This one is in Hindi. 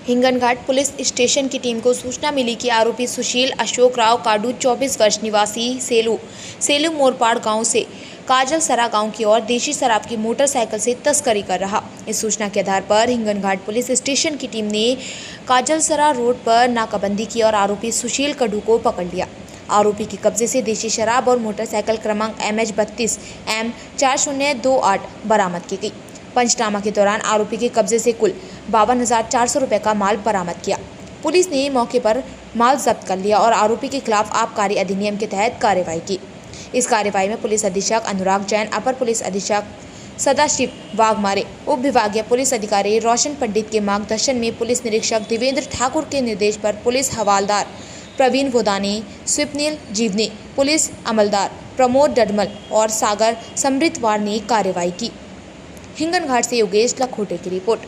हिंगनघाट पुलिस स्टेशन की टीम को सूचना मिली कि आरोपी सुशील अशोक राव काडू 24 वर्ष निवासी सेलू मोरपाड़ गांव से काजल सरा गांव की ओर देशी शराब की मोटरसाइकिल से तस्करी कर रहा। इस सूचना के आधार पर हिंगनघाट पुलिस स्टेशन की टीम ने काजल सरा रोड पर नाकाबंदी की और आरोपी सुशील कडू को पकड़ लिया। आरोपी के कब्जे से देशी शराब और मोटरसाइकिल क्रमांक MH32 M4028 बरामद की गई। पंचनामा के दौरान आरोपी के कब्जे से कुल 52,400 रुपये का माल बरामद किया। पुलिस ने मौके पर माल जब्त कर लिया और आरोपी के खिलाफ आबकारी अधिनियम के तहत कार्रवाई की। इस कार्रवाई में पुलिस अधीक्षक अनुराग जैन, अपर पुलिस अधीक्षक सदाशिव वाघमारे, उप विभागीय पुलिस अधिकारी रोशन पंडित के मार्गदर्शन में पुलिस निरीक्षक देवेंद्र ठाकुर के निर्देश पर पुलिस हवालदार प्रवीण वोदानी, स्वप्निल जीवनी, पुलिस अमलदार प्रमोद डडमल और सागर समृद्धवार ने कार्रवाई की। हिंगनघाट से योगेश लखोटे की रिपोर्ट।